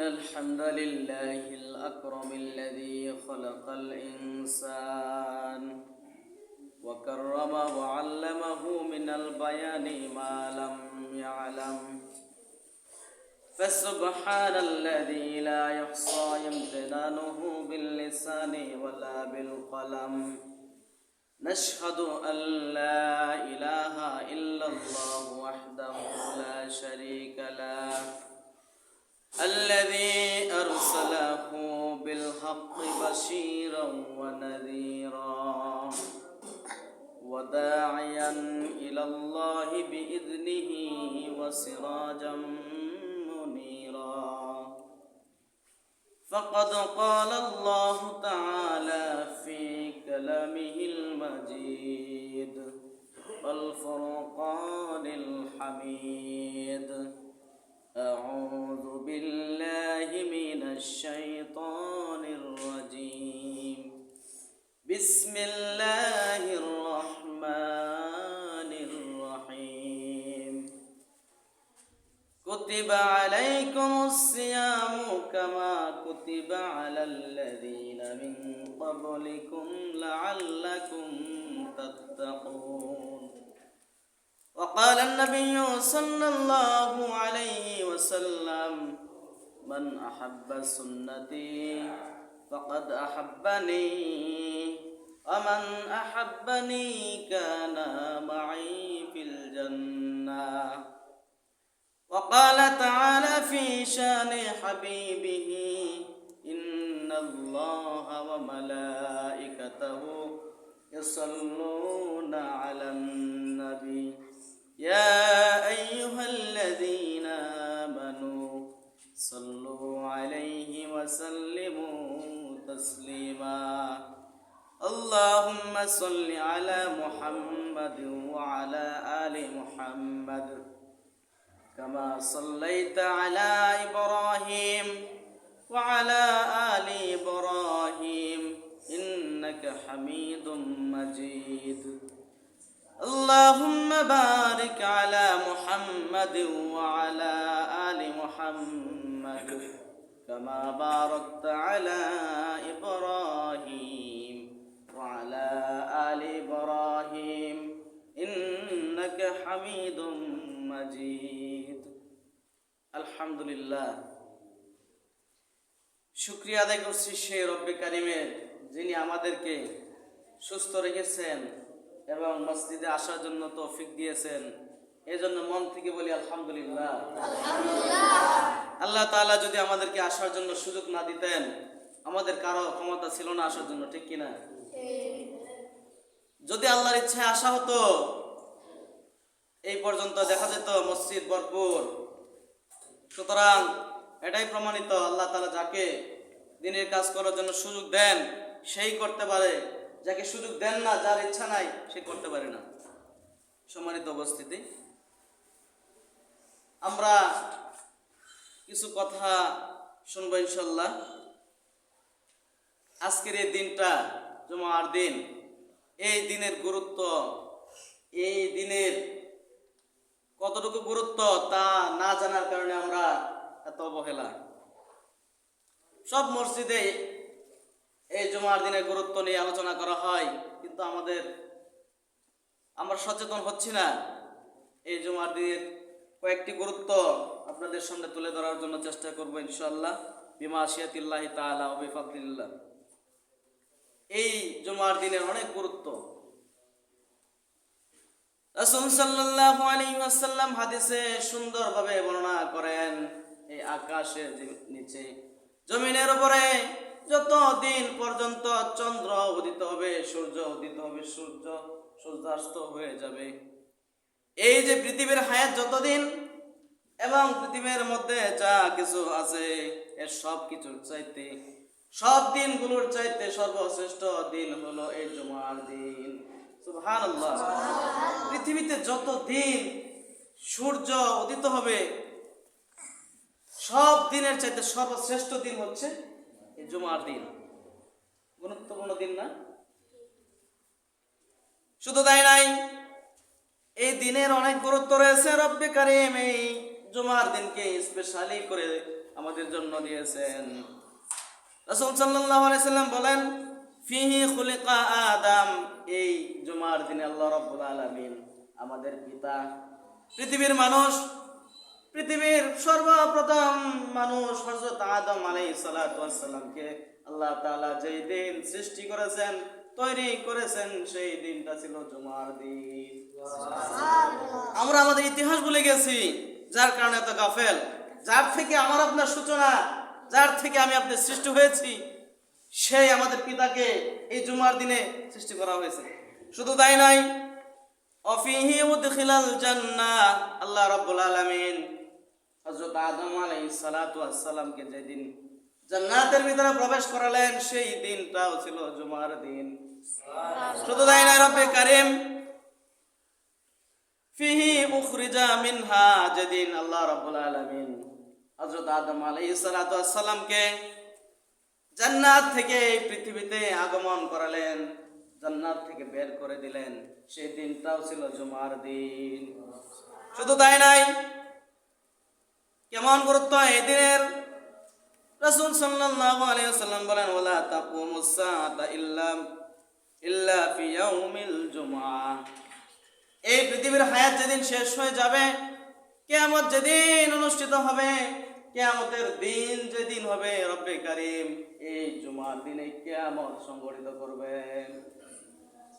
الحمد لله الأكرم الذي خلق الإنسان وكرم وعلمه من البيان ما لم يعلم فسبحان الذي لا يحصى امتنانه باللسان ولا بالقلم نشهد أن لا إله إلا الله وحده لا شريك له الذي أرسله بالحق بشيرا ونذيرا وداعيا إلى الله بإذنه وسراجا منيرا فقد قال الله تعالى في كلامه المجيد والفرقان الحميد أعوذ بالله من الشيطان الرجيم بسم الله الرحمن الرحيم كتب عليكم الصيام كما كتب على الذين من قبلكم لعلكم تتقون وقال النبي صلى الله عليه وسلم من أحب سنتي فقد أحبني ومن أحبني كان معي في الجنة وقال تعالى في شان حبيبه إن الله وملائكته يصلون على النبي يا أيها الذين آمنوا صلوا عليه وسلموا تسليما اللهم صل على محمد وعلى آل محمد كما صليت على إبراهيم وعلى آل إبراهيم إنك حميد مجيد اللهم بارك على محمد وعلى آل محمد كما باركت على إبراهيم وعلى آل إبراهيم إنك حميد مجيد الحمد لله শুকরিয়া আদায় করছি সেই রব্বে কারিমের যিনি আমাদেরকে সুস্থ রেখেছেন এবং মসজিদে আসার জন্য তৌফিক দিয়েছেন। এজন্য মন থেকে বলি আলহামদুলিল্লাহ। আল্লাহ তাআলা যদি আমাদেরকে আসার জন্য সুযোগ না দিতেন, আমাদের কারো ক্ষমতা ছিল না আসার জন্য, ঠিক কিনা? যদি আল্লাহর ইচ্ছায় আসা হতো, এই পর্যন্ত দেখা যেত মসজিদ ভরপুর। সুতরাং এটাই প্রমাণিত, আল্লাহ তাআলা যাকে দিনের কাজ করার জন্য সুযোগ দেন সেই করতে পারে, যাকে সুযোগ দেন না, যার ইচ্ছা নাই, সে করতে পারে না। সম্মানিত উপস্থিতি, আমরা কিছু কথা শুনবো ইনশাল্লাহ। আজকের এই দিনটা জুমার দিন, এই দিনের গুরুত্ব, এই দিনের কতটুকু গুরুত্ব তা না জানার কারণে আমরা এত অবহেলা। সব মসজিদে এই জুমার দিনের গুরুত্ব নিয়ে আলোচনা করা হয়, কিন্তু আমরা সচেতন হচ্ছি না। এই জুমার দিনের কয়েকটি গুরুত্ব আপনাদের সামনে তুলে ধরার জন্য চেষ্টা করবো ইনশাআল্লাহ বিমাশিয়াতিল্লাহি তাআলা ওয়া বিফাদলিল্লাহ। এই জুমার দিনের অনেক গুরুত্ব। রাসূল সাল্লাল্লাহু আলাইহি ওয়াসাল্লাম হাদিসে সুন্দরভাবে বর্ণনা করেন, এই আকাশের নিচে জমিনের উপরে যত দিন পর্যন্ত চন্দ্র উদিত হবে, সূর্য উদিত হবে, সূর্য সূর্যাস্ত হয়ে যাবে, এই যে পৃথিবীর হায়াত যতদিন এবং পৃথিবীর মধ্যে যা কিছু আছে এর সব কিছুর চাইতে, সব দিনগুলোর চাইতে সর্বশ্রেষ্ঠ দিন হলো এই জুমার দিন। সুবহানাল্লাহ। পৃথিবীতে যত দিন সূর্য উদিত হবে সব দিনের চাইতে সর্বশ্রেষ্ঠ দিন হচ্ছে এই জুমার দিন। গুরুত্বপূর্ণ দিন না? শুধু তাই নাই, এই দিনের অনেক গুরুত্ব রয়েছে। রব্বে কারিম এই জুমার দিনকে স্পেশালি করে আমাদের জন্য দিয়েছেন। রাসূল সাল্লাল্লাহু আলাইহি সাল্লাম বলেন, ফিহি খুলিকা আদম, এই জুমার দিনে আল্লাহ রাব্বুল আলামিন আমাদের পিতা, পৃথিবীর মানুষ, পৃথিবীর সর্বপ্রথম মানুষ হযরত আদম আলাইহিস সালাতু ওয়াস সালামকে আল্লাহ তাআলা যেই দিন সৃষ্টি করেছেন, তৈরি করেছেন, সেই দিনটা ছিল জুমার দিন। আমরা আমাদের ইতিহাস ভুলে গেছি, যার কারণে এত গাফেল। যার থেকে আমার আপনার সূচনা, যার থেকে আমি আপনি সৃষ্টি হয়েছি, সেই আমাদের পিতাকে এই জুমার দিনে সৃষ্টি করা হয়েছে। শুধু তাই নয়, অফিহি উদখিলাল জান্নাহ, আল্লাহ রাব্বুল আলামিন হযরত আদম আলাইহিস সালাতু ওয়াস সালামকে যেদিন জান্নাতের ভিতরে প্রবেশ করালেন, সেই দিনটাও ছিল জুমার দিন। শুধু তাই নয়, রব্বে কারীম ফিহি উখরিজা মিনহা, যেদিন আল্লাহ রাব্বুল আলামিন হযরত আদম আলাইহিস সালাতু ওয়াস সালামকে জান্নাত থেকে এই পৃথিবীতে আগমন করালেন, জান্নাত থেকে বের করে দিলেন, সেই দিনটাও ছিল জুমার দিন। শুধু তাই নাই, কেমন গুরুত্ব এই দিনের, রাসূল সাল্লাল্লাহু আলাইহি ওয়াসাল্লাম বলেন, ওয়ালা তাকুমুস সাআতা ইল্লা ফি ইয়াউমিল জুমআহ, এই পৃথিবীর হায়াত যেদিন শেষ হয়ে যাবে, কিয়ামত যেদিন অনুষ্ঠিত হবে, কিয়ামতের দিন যেদিন হবে, রব্বে কারীম এই জুমার দিনে কিয়ামত সংঘটিত করবেন।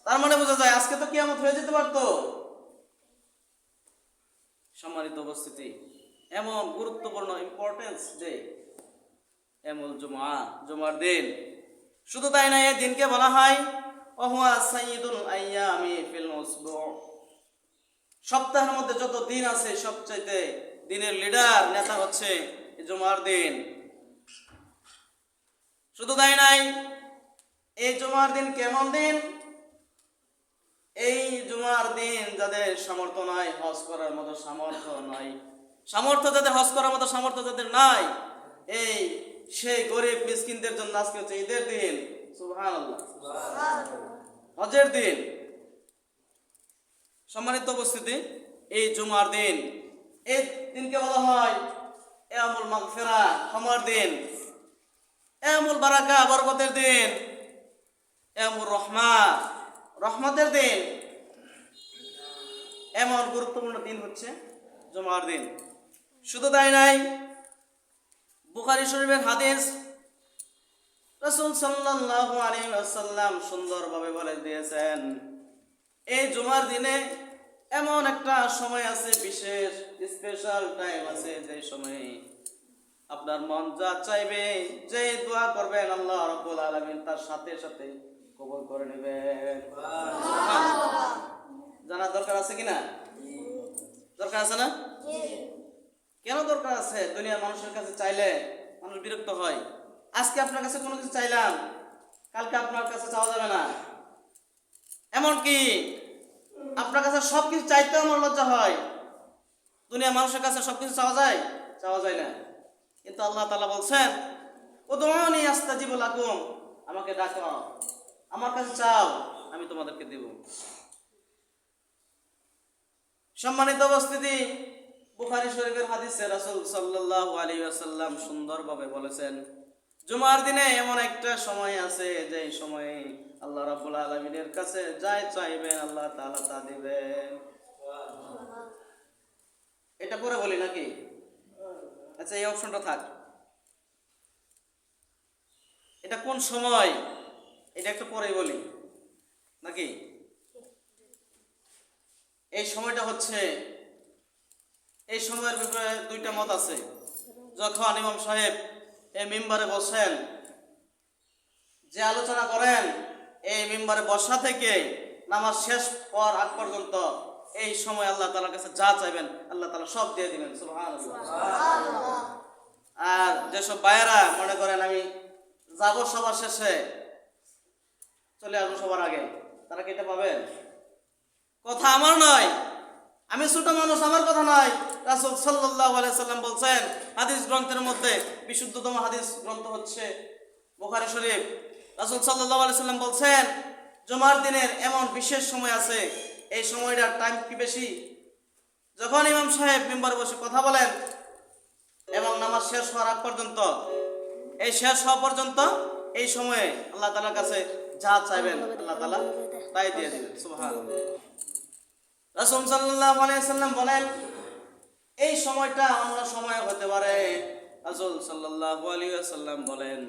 তার মানে বোঝা যায় আজকে তো কিয়ামত হয়ে যেতে পারতো। সম্মানিত উপস্থিতি, এমন গুরুত্বপূর্ণ ইম্পর্টেন্স ডে এমুল জুমআ, জুমার দিন। শুধু তাই না, এই দিনকে বলা হয় ওহুয়া সাইয়্যিদুল আইয়ামি ফিল উসবু, সপ্তাহের মধ্যে যত দিন আছে সবচাইতে দিনের লিডার, নেতা হচ্ছে এই জুমার দিন। শুধু তাই নাই, এই জুমার দিন কেমন দিন, এই জুমার দিন যাদের সামর্থ্য নাই, হজ করার মতো সামর্থ্য নাই, সামর্থ্য যাদের হজ করার মতো সামর্থ্য যাদের নাই, এই সেই গরিব মিসকিনদের জন্য আজকে হচ্ছে ঈদের দিন। সুবহানাল্লাহ, হজের দিন। সম্মানিত উপস্থিতি, এই জুমার দিন, এই দিনকে বলা হয় ইয়ামুল মাগফিরা, ক্ষমার দিন, ইয়ামুল বারাকা, বরকতের দিন, ইয়ামুর রহমা, রহমতের দিন। এমন গুরুত্বপূর্ণ দিন হচ্ছে জুমার দিন। শুধু তাই নাই, বুখারী শরীফের হাদিস, রাসূল সাল্লাল্লাহু আলাইহি ওয়াসাল্লাম সুন্দরভাবে বলে দিয়েছেন, এই জুমার দিনে এমন একটা সময় আছে, বিশেষ স্পেশাল টাইম আছে, যে সময়ে আপনার মন যা চাইবে, যে দোয়া করবেন, আল্লাহ রাব্বুল আলামিন তার সাথে সাথে কবুল করে নেবেন। জানার দরকার আছে কিনা? দরকার আছে না? কেন দরকার আছে? দুনিয়ার মানুষের কাছে চাইলে মানুষ বিরক্ত হয়। আজকে আপনার কাছে কোনো কিছু চাইলাম, কালকে আপনার কাছে চাওয়া যাবে না। এমনকি আপনার কাছে সবকিছু চাইতেও আমার লজ্জা হয়। দুনিয়ার মানুষের কাছে সবকিছু চাওয়া যায়? চাওয়া যায় না। কিন্তু আল্লাহ তাআলা বলছেন, উদউনি আস্তাজিব লাকুম, আমাকে ডাকো, আমার কাছে চাও, আমি তোমাদেরকে দেব। সম্মানিত উপস্থিতি, বুখারী শরীফের হাদিসে রাসূল সাল্লাল্লাহু আলাইহি ওয়াসাল্লাম সুন্দরভাবে বলেছেন, জুমার দিনে এমন একটা সময় আছে, যে সময়ে আল্লাহ রাব্বুল আলামিনের কাছে যাই চাইবেন আল্লাহ তাআলা তা দিবেন। এটা পরে বলি নাকি? আচ্ছা, এই অপশনটা থাক। এটা কোন সময়, এটা একটু পরেই বলি নাকি? এই সময়টা হচ্ছে, এই সময়ের ব্যাপারে দুইটা মত আছে। যখন ইমাম সাহেব এই মিম্বারে বসেন, যে আলোচনা করেন, এই মিম্বারে বসা থেকে নামাজ শেষ হওয়ার আগ পর্যন্ত এই সময় আল্লাহ তাআলার কাছে যা চাইবেন আল্লাহ তাআলা সব দিয়ে দিবেন। সুবহানাল্লাহ। আর যেসব ভাইয়েরা মনে করেন আমি যাব সবার শেষে, চলে আসবো সবার আগে, তারা কি এটা পাবেন? কথা আমার নয়, আমি ছোট মানুষ, আমার কথা নয়। রাসূল সাল্লাল্লাহু আলাইহি সাল্লাম বলছেন, হাদিস গ্রন্থের মধ্যে বিশুদ্ধতম হাদিস গ্রন্থ হচ্ছে বুখারী শরীফ। রাসূল সাল্লাল্লাহু আলাইহি সাল্লাম বলছেন, জুমার দিনের এমন বিশেষ সময় আছে, এই সময়টার টাইম কি বেশি, যখন ইমাম সাহেব মিম্বারে বসে কথা বলেন এবং নামাজ নামাজ শেষ হওয়ার আগ পর্যন্ত, এই শেষ হওয়া পর্যন্ত এই সময়ে আল্লাহ তাআলার কাছে যা চাইবেন আল্লাহ তাআলা তাই দিয়ে দিবেন। সুবহানাল্লাহ। রাসূল সাল্লাল্লাহু আলাইহি ওয়াসাল্লাম বলেন এই সময়টা অন্য সময় হতে পারে। রাসূল সাল্লাল্লাহু আলাইহি ওয়াসাল্লাম বলেন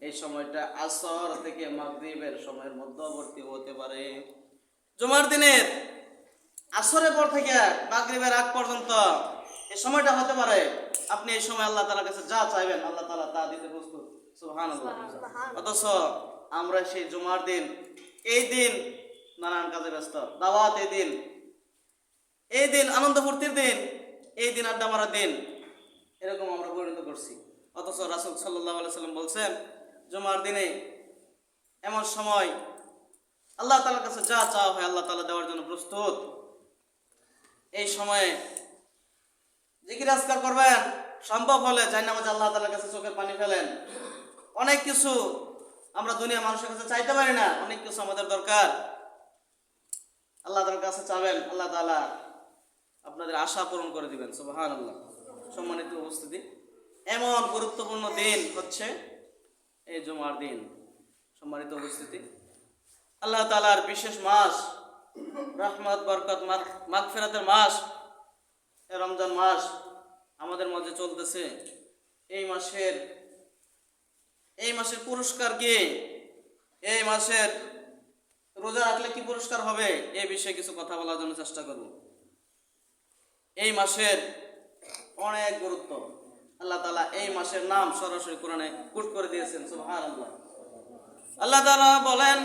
এই সময়টা আসর থেকে মাগরিবের সময়ের মধ্যবর্তী হতে পারে। জুমার দিনের আসরের পর থেকে মাগরিবের আগ পর্যন্ত এই সময়টা হতে পারে। আপনি এই সময় আল্লাহ তাআলার কাছে যা চাইবেন আল্লাহ তাআলা তা দিতে প্রস্তুত। সুবহানাল্লাহ। অথচ আমরা সেই জুমার দিন, এই দিন নানান কাজে ব্যস্ত, দাওয়াত এই দিন আনন্দ ফুর্তির দিন, এই দিন আড্ডা মারার দিন, এরকম আমরা পরিণত করছি। অথচ রাসূল সাল্লাল্লাহু আলাইহি ওয়াসাল্লাম বলছেন জুমার দিনে এমন সময় আল্লাহ তাআলার কাছে যা চাওয়া হয় আল্লাহ তাআলা দেওয়ার জন্য প্রস্তুত। এই সময়ে জিকির আজকার করবেন, সম্ভব হলে জান্নাতে আল্লাহ তাআলার কাছে চোখের পানি ফেলেন। অনেক কিছু আমরা দুনিয়া মানুষের কাছে চাইতে পারি না, অনেক কিছু আমাদের দরকার। আল্লাহ তাআলার কাছে চাবেন, আল্লাহ তাআলা আপনাদের আশা পূরণ করে দিবেন। সুবহানাল্লাহ। সম্মানিত উপস্থিতি, এমন গুরুত্বপূর্ণ দিন হচ্ছে এই জুমার দিন। সম্মানিত উপস্থিতি, আল্লাহ তাআলার বিশেষ মাস, রহমত বরকত মাগফিরাতের মাস, রমজান মাস আমাদের মাঝে চলতেছে। এই মাসের পুরস্কার কি? এই মাসের রোজা রাখলে কি পুরস্কার হবে? এই বিষয়ে কিছু কথা বলার জন্য চেষ্টা করব। এই মাসের অনেক গুরুত্ব। আল্লাহ তাআলা এই মাসের নাম সরাসরি কোরআনে কোট করে দিয়েছেন। সুবহানাল্লাহ। আল্লাহ তাআলা বলেন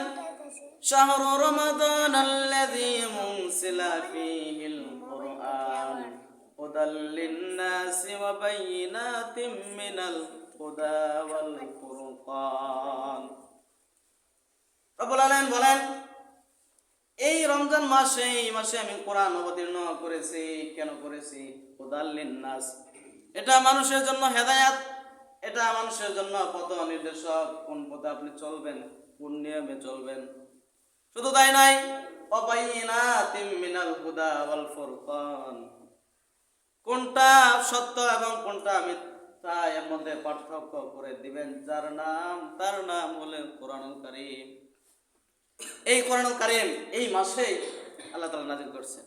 শাহরু রমাদানাল্লাযী উনজিলা ফীহিল কুরআন হুদাল লিন-নাসি ওয়া বায়িনাতিম মিনাল হুদা ওয়াল ফুরকান। রব্বুল আলামিন বলেন এই রমজান মাসে, এই মাসে আমি কোরআন অবতীর্ণ করেছি। কেন করেছি? হুদাল লিন-নাস, এটা মানুষের জন্য হেদায়েত, এটা মানুষের জন্য পথ নির্দেশক, কোন পথে আপনি চলবেন, কোন নিয়মে চলবেন। শুধু তাই নয়, ওয়া বায়িনাতিম মিনাল হুদা ওয়াল ফুরকান, কোনটা সত্য এবং কোনটা মিথ্যা এর মধ্যে পার্থক্য করে দিবেন তার নাম হলেন কোরআনুল কারীম। এই কোরআনুল কারীম এই মাসে আল্লাহ তাআলা নাযিল করেছেন।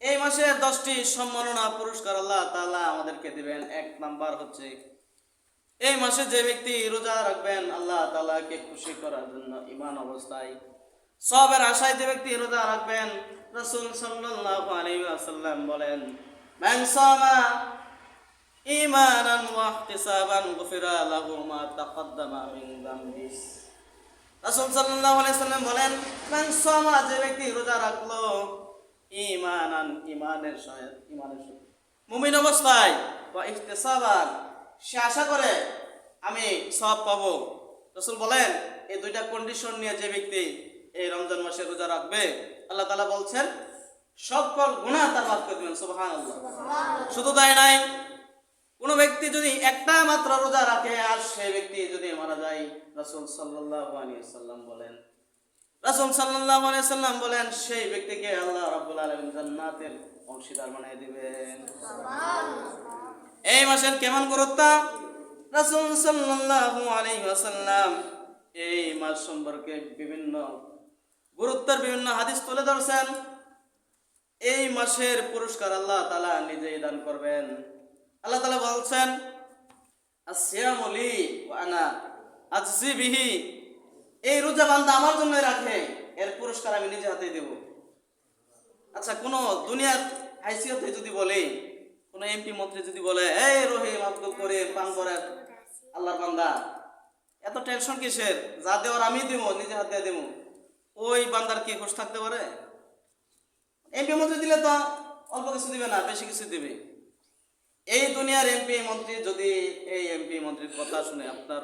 এই মাসের 10টি সম্মাননা পুরস্কার আল্লাহ তাআলা আমাদেরকে দিবেন। এক নাম্বার হচ্ছে এই মাসে যে ব্যক্তি রোজা রাখবেন আল্লাহ তাআলাকে খুশি করার জন্য ঈমান অবস্থায়, সওয়াবের আশায় যে ব্যক্তি রোজা রাখবেন, রাসূল সাল্লাল্লাহু আলাইহি ওয়াসাল্লাম বলেন মান সামা ঈমানান ওয়া ইহতিসাবান গুফিরা লাহু মা তাকদ্দামা মিন যামবিস। রাসূল সাল্লাল্লাহু আলাইহি ওয়াসাল্লাম বলেন মান সামা, যে ব্যক্তি রোজা রাখলো, ঈমানান ঈমানের সাথে মুমিন অবস্থায়, ওয়া ইহতিসাবান সে আশা করে আমি সওয়াব পাবো। রাসূল বলেন এই দুইটা কন্ডিশন নিয়ে যে ব্যক্তি এই রমজান মাসে রোজা রাখবে আল্লাহ তাআলা বলছেন সকল গুনাহ তার মাফ করে দিবেন। সুবহানাল্লাহ। শুধু তাই নাই, কোন ব্যক্তি যদি একটা মাত্র রোজা রাখে আর সেই ব্যক্তি যদি মারা যায়, রাসূল সাল্লাল্লাহু আলাইহি ওয়াসাল্লাম বলেন সেই ব্যক্তিকে আল্লাহ রাব্বুল আলামিন জান্নাতের অংশীদার বানিয়ে দিবেন। এই মাসের কেমন গুরুত্ব? রাসূল সাল্লাল্লাহু আলাইহি ওয়াসাল্লাম এই মাস সম্পর্কে বিভিন্ন গুরুত্বের বিভিন্ন হাদিস তুলে ধরছেন। এই মাসের পুরস্কার আল্লাহ তাআলা নিজেই দান করবেন। আল্লাহ তাআলা বলছেন আসিয়ামু লি ওয়া আনা আজজি বিহি, এই রোজা বান্দা আমার জন্য রাখে, এর পুরস্কার আমি নিজে হাতে দেব। আচ্ছা, কোন দুনিয়ার হাইসিয়তে যদি বলে, কোন এমপি মন্ত্রী যদি বলে এই রহিম আব্দুল করিম পানপরের আল্লাহর বান্দা, এত টেনশন কিসের, যা দেওয়ার আমি দেবো, নিজে হাতে দেব, ওই বান্দার কি খুশ থাকতে পারে? এমপি মন্ত্রী দিলে তো অল্প কিছু দিবে না, বেশি কিছু দিবে। এই দুনিয়ার এমপি মন্ত্রী যদি এই এমপি মন্ত্রীর কথা শুনে আপনার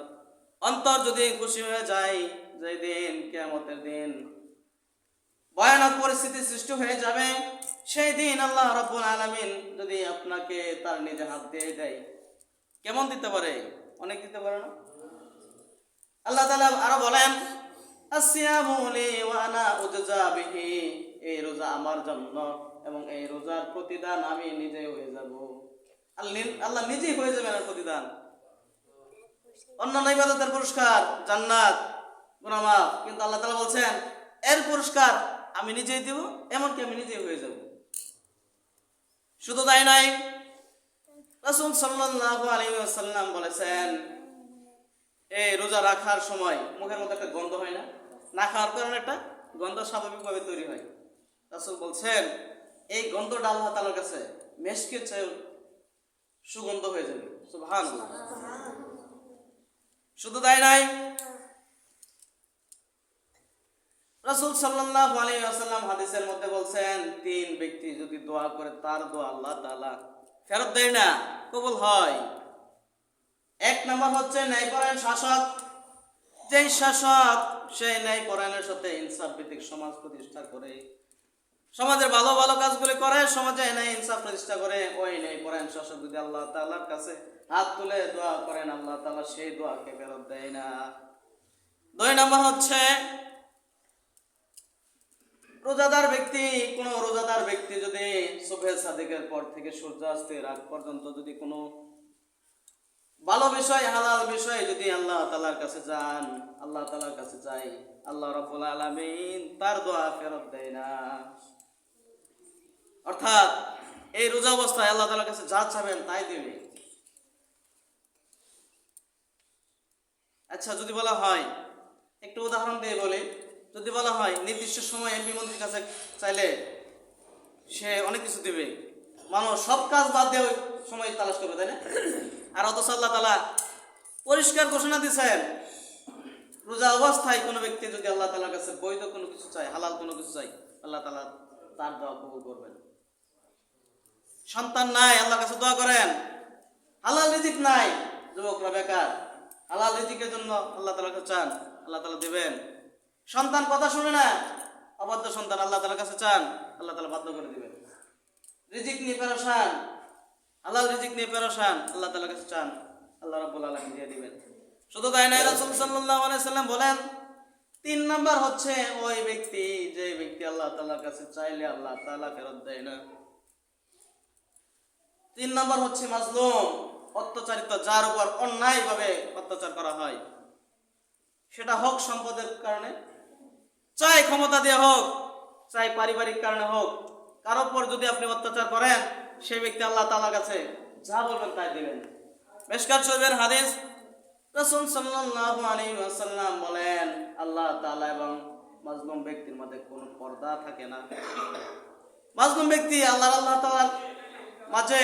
অন্তর যদি খুশি হয়ে যায়, যে দিন কিয়ামতের দিন ভয়ানক পরিস্থিতি সৃষ্টি হয়ে যাবে, সেই দিন আল্লাহ রাব্বুল আলামিন যদি আপনাকে তার নিজে হাত দিয়ে দেয়, কেমন দিতে পারে? অনেক দিতে পারে না? আল্লাহ তাআলা আরো বলেন আসিয়ামু লি ওয়া আনা উজজা বিহি, এই রোজা আমার জন্য এবং এই রোজার প্রতিদান আমি নিজেই হয়ে যাব। আল্লাহ নিজেই হয়ে যাবেন আর প্রতিদান। অন্যান্য ইবাদতের পুরস্কার জান্নাত, গুনাহ মাফ, কিন্তু আল্লাহ তাআলা বলছেন এর পুরস্কার আমি নিজেই দেব, এমনকি আমি নিজেই হয়ে যাব। শুধু তাই নাই, রাসূল সাল্লাল্লাহু আলাইহি ওয়াসাল্লাম বলেছেন এই রোজা রাখার সময় মুখের মধ্যে একটা গন্ধ হয় না? না খাওয়ার কারণে একটা গন্ধ স্বাভাবিকভাবে তৈরি হয়। রাসূল বলছেন এই গন্ধটা আল্লাহ তাআলার কাছে মেশকের চেয়ে সুগন্ধ হয়ে যাবে। সুবহানাল্লাহ। শুধু তাই নাই, রাসূল সাল্লাল্লাহু আলাইহি ওয়াসাল্লাম হাদিসের মধ্যে বলছেন তিন ব্যক্তি যদি দোয়া করে তার দোয়া আল্লাহ তাআলা ফেরত দেয় না, কবুল হয়। এক নম্বর হচ্ছে ন্যায়পরায়ণ শাসক। যেই শাসক সেই ন্যায়পরায়ণের সাথে ইনসাফ ভিত্তিক সমাজ প্রতিষ্ঠা করে, সমাজের ভালো ভালো কাজগুলি করে, সমাজে ন্যায় ইনসাফ প্রতিষ্ঠা করে, ওই ন্যায়পরায়ণ শাসক যদি আল্লাহ তাআলার কাছে হাত তুলে দোয়া করেন, আল্লাহ তাআলা সেই দোয়াকে ফেরত দেয় না। দুই নম্বর হচ্ছে রোজাদার ব্যক্তি। কোন রোজাদার ব্যক্তি যদি সুবহে সাদিকের পর থেকে সূর্যাস্তের আগ পর্যন্ত যদি কোনো ভালো বিষয়, হালাল বিষয় যদি আল্লাহ তাআলার কাছে যান, আল্লাহ তাআলার কাছে যাই, আল্লাহ রাব্বুল আলামিন তার দোয়া ফেরত দেয় না। অর্থাৎ এই রোজা অবস্থায় আল্লাহ তাআলার কাছে যা চাবেন তাই দেবে। আচ্ছা, যদি বলা হয়, একটু উদাহরণ দিয়ে বলি, যদি বলা হয় নির্দিষ্ট সময়ে এমপি মন্ত্রীর কাছে চাইলে সে অনেক কিছু দেবে, মানুষ সব কাজ বাদ দিয়ে ওই সময় তালাশ করবে, তাই না? আর অথচ আল্লাহ তাআলা পরিষ্কার ঘোষণা দিয়েছেন রোজা অবস্থায় কোনো ব্যক্তি যদি আল্লাহ তাআলার কাছে বৈধ কোনো কিছু চায়, হালাল কোনো কিছু চায়, আল্লাহ তাআলা তার দোয়া কবুল করবেন। সন্তান নাই, আল্লাহর কাছে দোয়া করেন। হালাল রিজিক নাই, যুবকরা বেকার, হালাল রিজিকের জন্য আল্লাহ তাআলার কাছে চান, আল্লাহ তাআলা দেবেন। সন্তান কথা শুনে না, অবাধ্য সন্তান, আল্লাহ তাআলার কাছে চান, আল্লাহ তাআলা বাধ্য করে দিবেন। রিজিক নিয়ে পেরেশান, হালাল রিজিক নিয়ে পেরেশান, আল্লাহ তাআলার কাছে চান, আল্লাহ রাব্বুল আলামিন দিয়ে দিবেন। শুধু তাই নয়, রাসূল সাল্লাল্লাহু আলাইহি সাল্লাম বলেন তিন নাম্বার হচ্ছে ওই ব্যক্তি যে ব্যক্তি আল্লাহ তাআলার কাছে চাইলে আল্লাহ তাআলা ফেরত দেয় না। তিন নাম্বার হচ্ছে মাজলুম, অত্যাচারিত, যার উপর অন্যায়ভাবে অত্যাচার করা হয়, সেটা হোক সম্পদের কারণে, চাই ক্ষমতা দিয়ে হোক, চাই পারিবারিক কারণে হোক, কারো উপর যদি আপনি অত্যাচার করেন, সেই ব্যক্তি আল্লাহ তাআলার কাছে যা বলবেন তাই দিবেন। মিশকাত শরীফের হাদিস, রাসূল সাল্লাল্লাহু আলাইহি ওয়াসাল্লাম বলেন আল্লাহ তাআলা এবং মাজলুম ব্যক্তির মধ্যে কোনো পর্দা থাকে না। মাজলুম ব্যক্তি আল্লাহ তাআলার মাঝে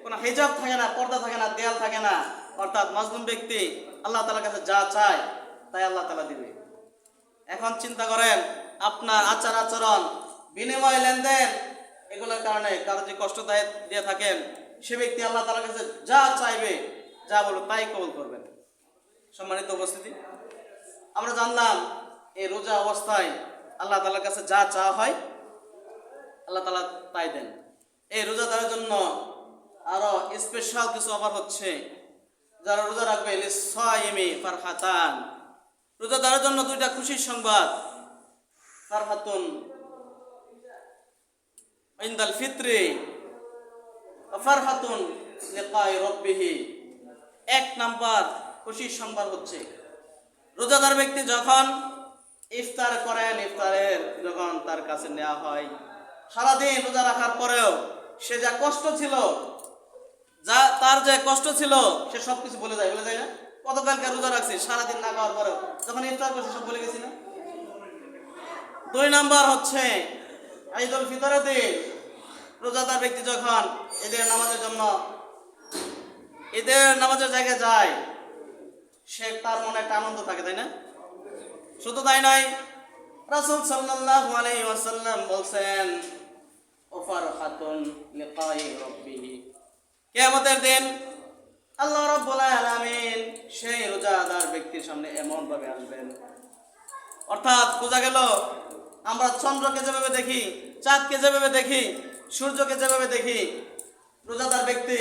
কোনো হিজাব থাকে না, পর্দা থাকে না, দেয়াল থাকে না। অর্থাৎ মাজলুম ব্যক্তি আল্লাহ তাআলার কাছে যা চায় তাই আল্লাহ তাআলা দিবে। এখন চিন্তা করেন, আপনার আচার আচরণ, বিনিময়, লেনদেন, এগুলোর কারণে কারো যে কষ্ট দিয়ে থাকেন, সে ব্যক্তি আল্লাহ তাআলার কাছে যা চাইবে, যা বলবে তাই কবুল করবেন। সম্মানিত উপস্থিতি, আমরা জানলাম এই রোজা অবস্থায় আল্লাহ তাআলার কাছে যা চাওয়া হয় আল্লাহ তাআলা তাই দেন। এই রোজাদারের জন্য আরো স্পেশাল কিছু অফার হচ্ছে। যারা রোজা রাখবে লিসাইমি ফারহাতান, রোজাদারের জন্য দুইটা খুশির সংবাদ। ফারহাতুন ইনদাল ফিত্রি ওয়া ফারহাতুন লিকাই রাব্বিহি। এক নাম্বার খুশির সংবাদ হচ্ছে রোজাদার ব্যক্তি যখন ইফতার করেন, ইফতারের যখন তার কাছে নেওয়া হয়, সারাদিন রোজা রাখার পরেও সে যা কষ্ট ছিল, তার যে কষ্ট ছিল, সে সবকিছু বলে যায় না? কতকালকে রোজা রাখছি, সারাদিন না খাওয়ার পরেও যখন ইফতার করছে সব বলে গেছি না? দুই নাম্বার হচ্ছে ঈদুল ফিতরের দিন রোজাদার ব্যক্তি যখন ঈদের নামাজের জায়গায় যায়, সে তার মনে একটা আনন্দ থাকে, তাই না? শুধু তাই নয়, রাসূল সাল্লাল্লাহু আলাইহি ওয়াসাল্লাম বলছেন ওয়াফারহাতুন লিকাই রাব্বিহি, কিয়ামতের দিন আল্লাহ রাব্বুল আলামিন সেই রোজাদার ব্যক্তির সামনে এমন ভাবে আসবেন, অর্থাৎ বোঝা গেল আমরা চন্দ্রকে যেভাবে দেখি, চাঁদকে যেভাবে দেখি, সূর্যকে যেভাবে দেখি, রোজাদার ব্যক্তি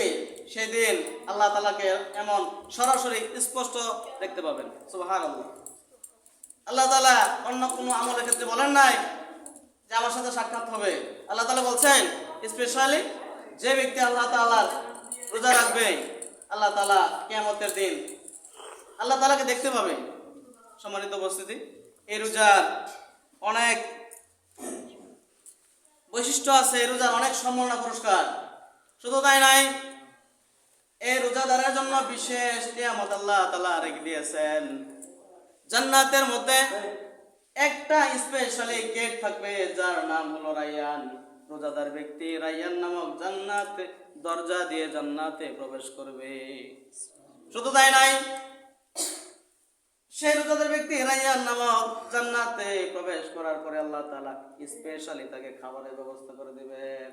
সেই দিন আল্লাহ তাআলাকে এমন সরাসরি স্পষ্ট দেখতে পাবেন। সুবহানাল্লাহ। আল্লাহ তাআলা অন্য কোনো আমলের ক্ষেত্রে বলেন নাই যে আমার সাথে সাক্ষাৎ হবে। আল্লাহ তাআলা বলছেন স্পেশালি যে ব্যক্তি আল্লাহ তাআলার রোজা রাখবে, আল্লাহ তাআলা কিয়ামতের দিন আল্লাহ তাআলাকে দেখতে পাবে। সম্মানিত উপস্থিতি, এই রোজার অনেক বৈশিষ্ট্য আছে, এই রোজার অনেক সম্মাননা পুরস্কার। শুধু তাই নাই, এই রোজাদারের জন্য বিশেষ নিয়ামত আল্লাহ তাআলা রেখে দিয়েছেন। জান্নাতের মধ্যে একটা স্পেশালি গেট থাকবে যার নাম হলো রায়্যান। রোজাদার ব্যক্তি রায়্যান নামক জান্নাত দরজা দিয়ে জান্নাতে প্রবেশ করবে। শুধু তাই নাই, সেই রোজাদার ব্যক্তি রায়্যান নামক জান্নাতে প্রবেশ করার পরে আল্লাহ তাআলা স্পেশালি তাকে খাবারের ব্যবস্থা করে দিবেন।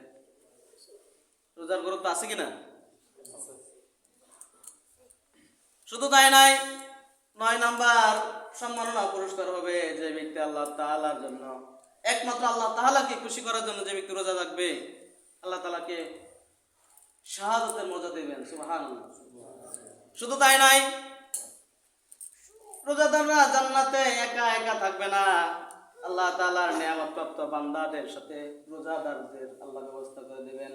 রোজার গুরুত্ব আছে কিনা? শুধু তাই নাই, 9 নাম্বার সম্মাননা পুরস্কার হবে যে ব্যক্তি আল্লাহ তাআলার জন্য, একমাত্র আল্লাহ তাআলাকে খুশি করার জন্য যে ব্যক্তি রোজা রাখবে, আল্লাহ তাআলাকে শাহাদাতের মর্যাদা দেবেন। সুবহানাল্লাহ। শুধু তাই নাই, রোজাদাররা জান্নাতে একা একা থাকবে না, আল্লাহ তাআলার নিয়ামত প্রাপ্ত বান্দাদের সাথে রোজাদারদের আল্লাহ ব্যবস্থা করে দিবেন।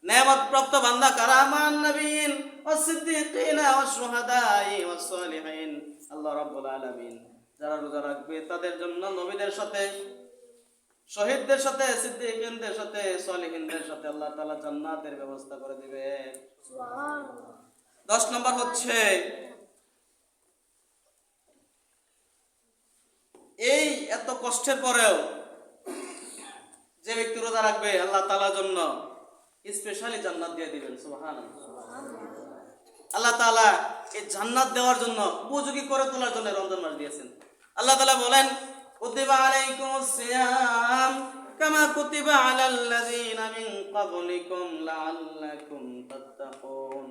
নিয়ামত প্রাপ্ত বান্দা কারা? মান নবীন ওয়াস সিদ্দিকিন ওয়াস শুহাদাই ওয়াস সালিহিন। আল্লাহ রাব্বুল আলামিন যারা রোজা রাখবে তাদের জন্য নবীদের সাথে, শহীদদের সাথে, সিদ্দিকিনদের সাথে, সালিহিনদের সাথে আল্লাহ তাআলা জান্নাতের ব্যবস্থা করে দিবেন। সুবহানাল্লাহ। 10 নম্বর হচ্ছে এই এত কষ্টের পরেও যে ব্যক্তি রোজা রাখবে আল্লাহ তাআলার জন্য স্পেশালি জান্নাত দিয়ে দিবেন। সুবহানাল্লাহ। আল্লাহ তাআলা এই জান্নাত দেওয়ার জন্য উপযোগী করে তোলার জন্য রমজান মাস দিয়েছেন। আল্লাহ তাআলা বলেন কুতিবা আলাইকুমুস সিয়াম কামা কুতিবা আলাল্লাযিনা মিন ক্বাবলিকুম লাআল্লাকুম তাত্তাকুন।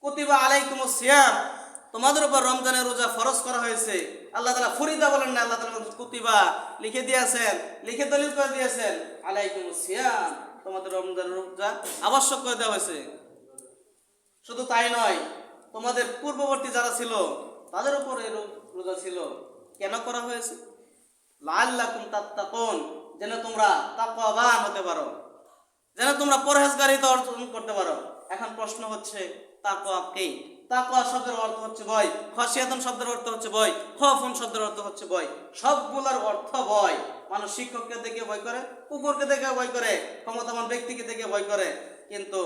কুতিবা আলাইকুমুস সিয়াম, তোমাদের উপর রমজানের রোজা ফরজ করা হয়েছে। আল্লাহ তাআলা ফরিদা বলেন না, আল্লাহ তাআলা কুতিবা লিখে দিয়েছেন, লিখে দলিল করে দিয়েছেন। আলাইকুমুস সিয়াম, তোমাদের রমজানের রোজা আবশ্যক করে দেওয়া হয়েছে। শুধু তাই নয়, তোমাদের পূর্ববর্তী যারা ছিল তাদের উপর এই রোজা ছিল। কেন করা হয়েছে? লাআল্লাকুম তাত্তাকুন, যেন তোমরা তাকওয়াবান হতে পারো, যেন তোমরা পরহেজগারিতা অর্জন করতে পারো। এখন প্রশ্ন হচ্ছে তাকওয়া কি? তাকওয়া শব্দের অর্থ হচ্ছে ভয়, খাশিয়াতুন শব্দের অর্থ হচ্ছে ভয়, খাউফুন শব্দের অর্থ হচ্ছে ভয়। সবগুলোর অর্থ ভয়। মানুষ শিক্ষককে দেখে ভয় করে, কুকুরকে দেখে ভয় করে, ক্ষমতাবান ব্যক্তিকে দেখে ভয় করে, কিন্তু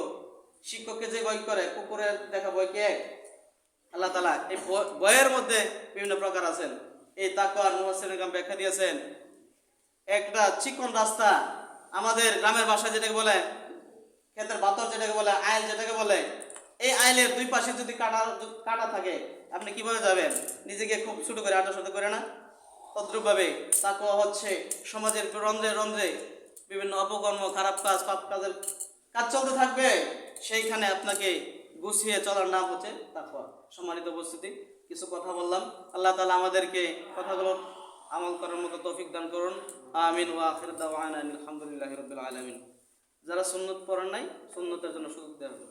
শিক্ষককে যে ভয় করে কুকুরের দেখা ভয় কে? আল্লাহ তাআলা এই ভয়ের মধ্যে বিভিন্ন প্রকার আছেন। এই তাকওয়ার মুফাসসিরিন কেরাম ব্যাখ্যা দিয়েছেন, একটা চিকন রাস্তা, আমাদের গ্রামের ভাষায় যেটাকে বলে ক্ষেতের বাতর, যেটাকে বলে আইল, যেটাকে বলে, এই আইলের দুই পাশে যদি কাটা থাকে আপনি কিভাবে যাবেন? নিজেকে খুব ছোট করে আটাশত করে না? তদ্রূপভাবে তাকওয়া হচ্ছে সমাজের রন্ধ্রে রন্ধ্রে বিভিন্ন অপকর্ম, খারাপ কাজ, পাপ কাজের কাজ চলতে থাকবে, সেইখানে আপনাকে গুছিয়ে চলার নাম হচ্ছে তাকওয়া। সম্মানিত উপস্থিতি, কিছু কথা বললাম। আল্লাহ তাআলা আমাদেরকে কথাগুলো আমল করার মতো তৌফিক দান করুন। আমিন। ওয়া আখিরু দাওয়ানা আলহামদুলিল্লাহি রাব্বিল আলামিন। যারা সুন্নত পড়েন নাই, সুন্নতের জন্য সুযোগ দেওয়া হবে।